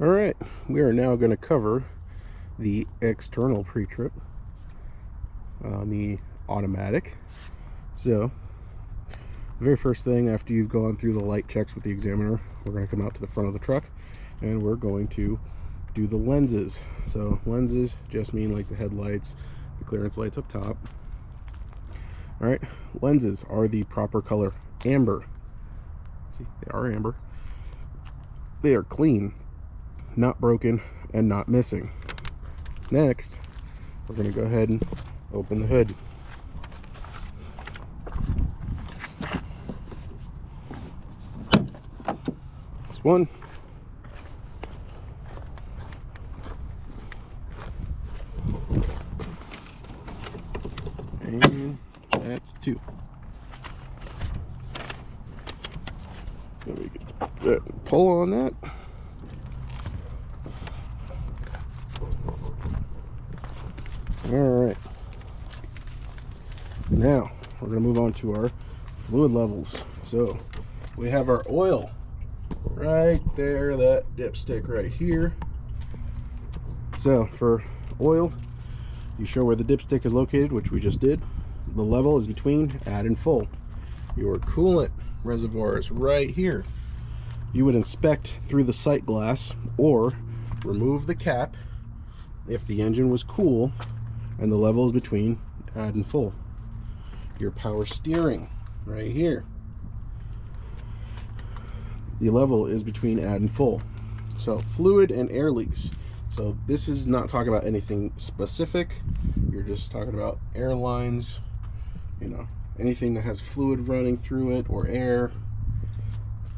Alright, we are now going to cover the external pre-trip on the automatic. So, the very first thing after you've gone through the light checks with the examiner, we're going to come out to the front of the truck and we're going to do the lenses. So lenses just mean like the headlights, the clearance lights up top. Alright, lenses are the proper color amber. See, they are amber. They are clean, not broken, and not missing. Next, we're going to go ahead and open the hood. This one. And that's two. Then we can pull on that. Alright, now we're going to move on to our fluid levels. So we have our oil right there, that dipstick right here. So for oil, you show where the dipstick is located, which we just did. The level is between add and full. Your coolant reservoir is right here. You would inspect through the sight glass or remove the cap if the engine was cool and the level is between add and full. Your power steering right here. The level is between add and full. So fluid and air leaks. So this is not talking about anything specific. You're just talking about airlines, you know, anything that has fluid running through it or air.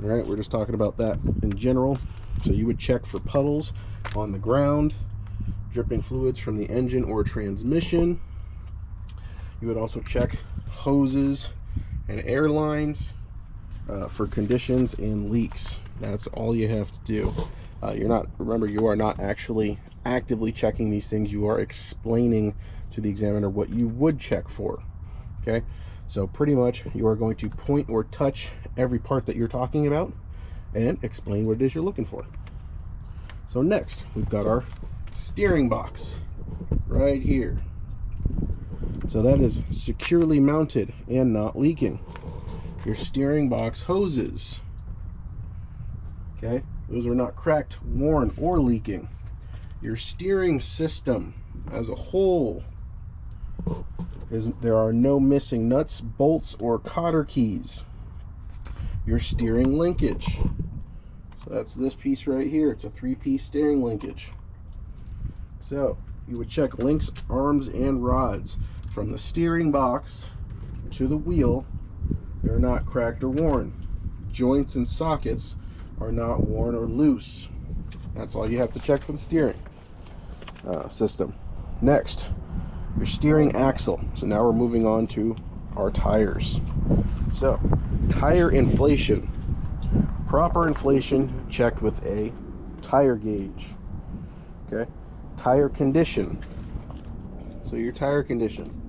All right, we're just talking about that in general. So you would check for puddles on the ground, dripping fluids from the engine or transmission. You would also check hoses and air lines for conditions and leaks. That's all you have to do. Remember, you are not actually actively checking these things. You are explaining to the examiner what you would check for. Okay, so pretty much you are going to point or touch every part that you're talking about and explain what it is you're looking for. So next, we've got our steering box right here. So that is securely mounted and not leaking. Your steering box hoses, okay, those are not cracked, worn, or leaking. Your steering system as a whole, there are no missing nuts, bolts, or cotter keys. Your steering linkage, so that's this piece right here. It's a 3-piece steering linkage. So you would check links, arms, and rods from the steering box to the wheel. They're not cracked or worn. Joints and sockets are not worn or loose. That's all you have to check for the steering system. Next, your steering axle. So now we're moving on to our tires. So tire inflation. Proper inflation checked with a tire gauge. Okay. Tire condition. So your tire condition.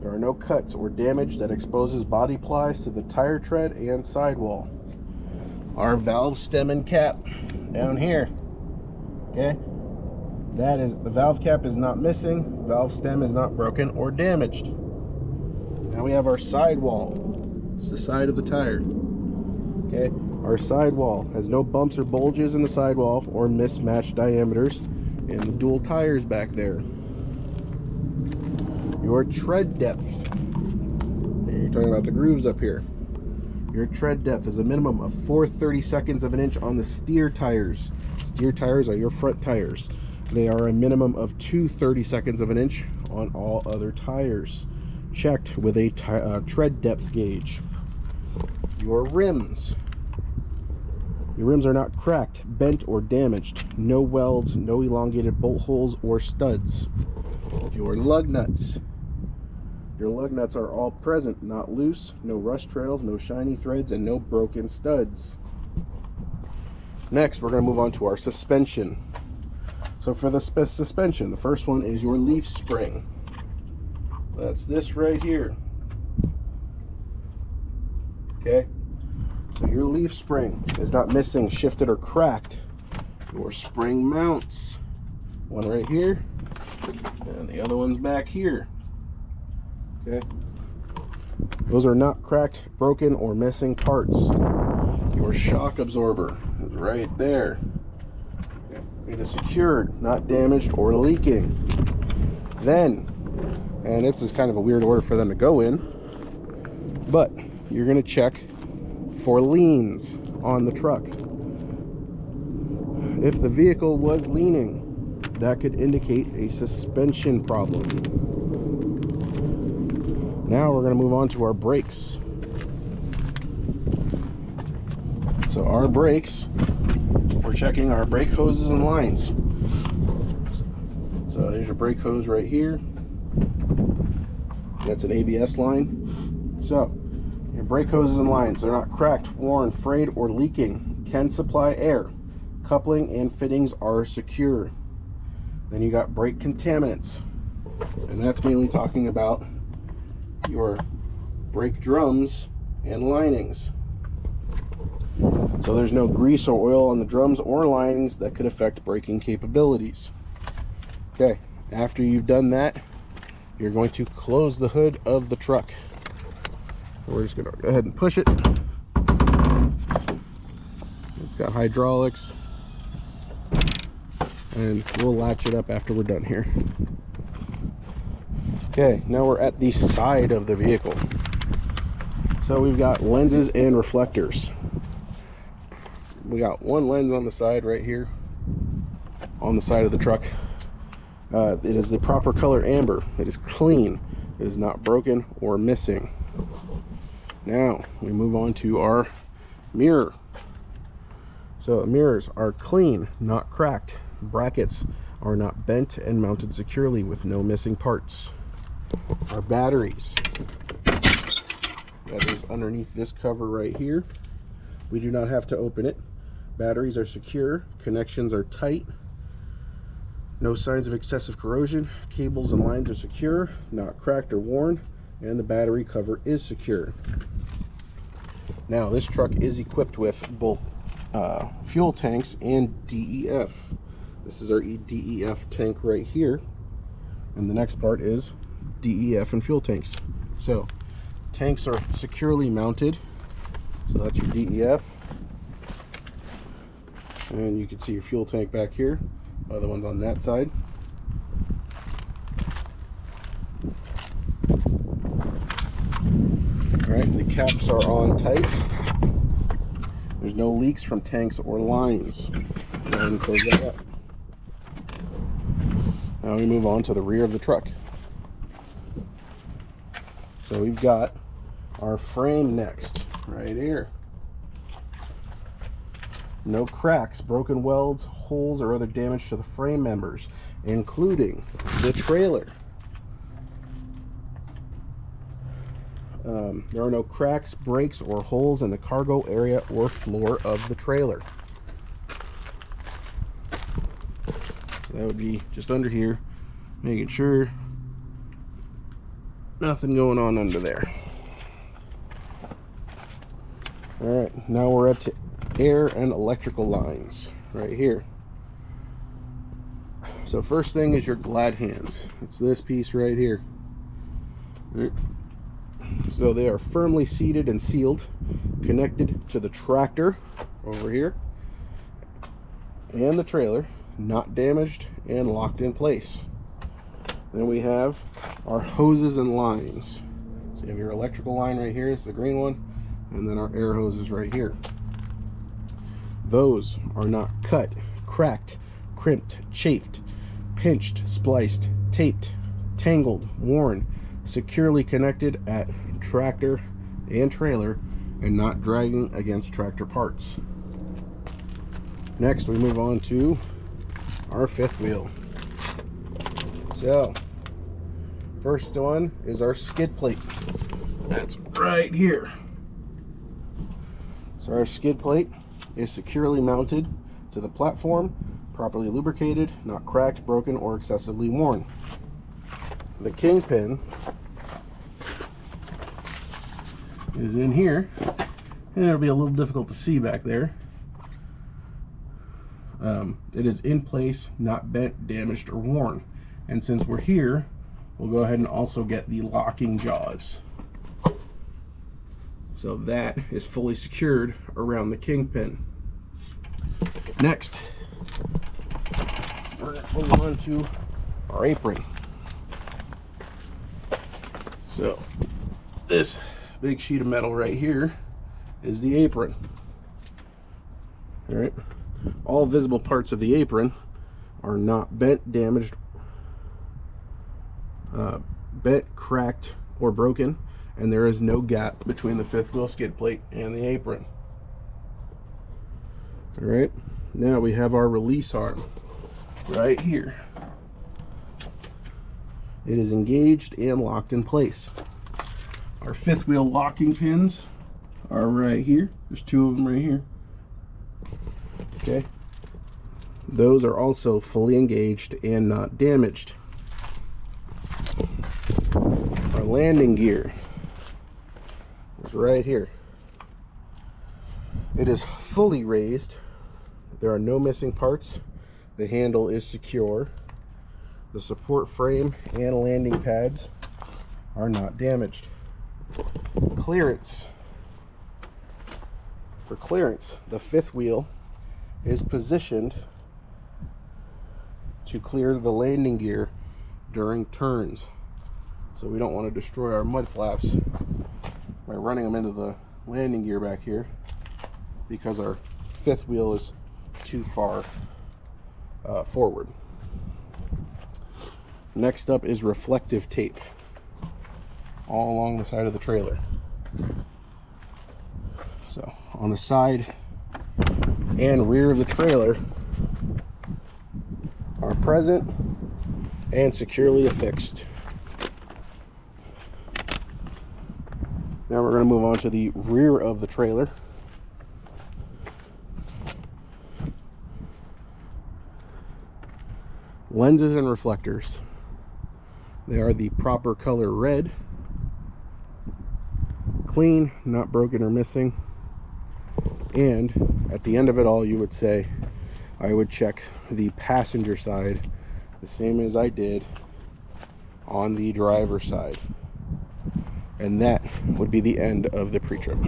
There are no cuts or damage that exposes body plies to the tire tread and sidewall. Our valve stem and cap down here. Okay, that is, the valve cap is not missing, valve stem is not broken or damaged. Now we have our sidewall. It's the side of the tire. Okay, our sidewall has no bumps or bulges in the sidewall or mismatched diameters in the dual tires back there. Your tread depth. You're talking about the grooves up here. Your tread depth is a minimum of 4/32 of an inch on the steer tires. Steer tires are your front tires. They are a minimum of 2/32 of an inch on all other tires. Checked with a tread depth gauge. Your rims. Your rims are not cracked, bent, or damaged. No welds, no elongated bolt holes or studs. Your lug nuts. Your lug nuts are all present, not loose, no rust trails, no shiny threads, and no broken studs. Next, we're going to move on to our suspension. So for the suspension, the first one is your leaf spring. That's this right here. Okay, so your leaf spring is not missing, shifted, or cracked. your spring mounts. One right here, and the other one's back here. Okay. Those are not cracked, broken, or missing parts. Your shock absorber is right there. It is secured, not damaged or leaking. Then, and this is kind of a weird order for them to go in, but you're going to check for leans on the truck. If the vehicle was leaning, that could indicate a suspension problem. Now we're going to move on to our brakes. So our brakes, we're checking our brake hoses and lines. So there's your brake hose right here. That's an ABS line. So your brake hoses and lines, they're not cracked, worn, frayed, or leaking. Can supply air. Coupling and fittings are secure. Then you got brake contaminants, and that's mainly talking about your brake drums and linings. So there's no grease or oil on the drums or linings that could affect braking capabilities. Okay, after you've done that, you're going to close the hood of the truck. We're just going to go ahead and push it. It's got hydraulics, and we'll latch it up after we're done here. Okay, now we're at the side of the vehicle. So we've got lenses and reflectors. We got one lens on the side right here, on the side of the truck. It is the proper color amber. It is clean. It is not broken or missing. Now we move on to our mirror. So mirrors are clean, not cracked. Brackets are not bent and mounted securely with no missing parts. Our batteries, that is underneath this cover right here. We do not have to open it. Batteries are secure, connections are tight, no signs of excessive corrosion, cables and lines are secure, not cracked or worn, and the battery cover is secure. Now this truck is equipped with both fuel tanks and DEF. This is our DEF tank right here, and the next part is DEF and fuel tanks. So tanks are securely mounted, so that's your DEF, and you can see your fuel tank back here. Other ones on that side. Alright, the caps are on tight. There's no leaks from tanks or lines. Go ahead and close that up. Now we move on to the rear of the truck. So we've got our frame next, right here. No cracks, broken welds, holes, or other damage to the frame members, including the trailer. There are no cracks, breaks, or holes in the cargo area or floor of the trailer. That would be just under here, making sure nothing going on under there. Alright, now we're up to air and electrical lines right here. So first thing is your glad hands. It's this piece right here. So they are firmly seated and sealed, connected to the tractor over here and the trailer, not damaged and locked in place. Then we have our hoses and lines. So you have your electrical line right here, it's the green one, and then our air hoses right here. Those are not cut, cracked, crimped, chafed, pinched, spliced, taped, tangled, worn, securely connected at tractor and trailer, and not dragging against tractor parts. Next we move on to our fifth wheel. So first one is our skid plate. That's right here. So our skid plate is securely mounted to the platform, properly lubricated, not cracked, broken, or excessively worn. The kingpin is in here, and it'll be a little difficult to see back there. It is in place, not bent, damaged, or worn. And since we're here, we'll go ahead and also get the locking jaws. So that is fully secured around the kingpin. Next, we're going to move on to our apron. So this big sheet of metal right here is the apron. All right. All visible parts of the apron are not bent, damaged, bent, cracked, or broken, and there is no gap between the fifth wheel skid plate and the apron. All right. Now we have our release arm right here. It is engaged and locked in place. Our fifth wheel locking pins are right here. There's two of them right here. Okay. Those are also fully engaged and not damaged. Our landing gear is right here. It is fully raised. There are no missing parts. The handle is secure. The support frame and landing pads are not damaged. Clearance. For clearance, the fifth wheel is positioned to clear the landing gear during turns. So we don't want to destroy our mud flaps by running them into the landing gear back here, because our fifth wheel is too far forward. Next up is reflective tape all along the side of the trailer. So on the side and rear of the trailer are present and securely affixed. Now we're going to move on to the rear of the trailer. Lenses and reflectors. They are the proper color red. Clean, not broken or missing. And at the end of it all, you would say, I would check the passenger side the same as I did on the driver's side. And that would be the end of the pre-trip.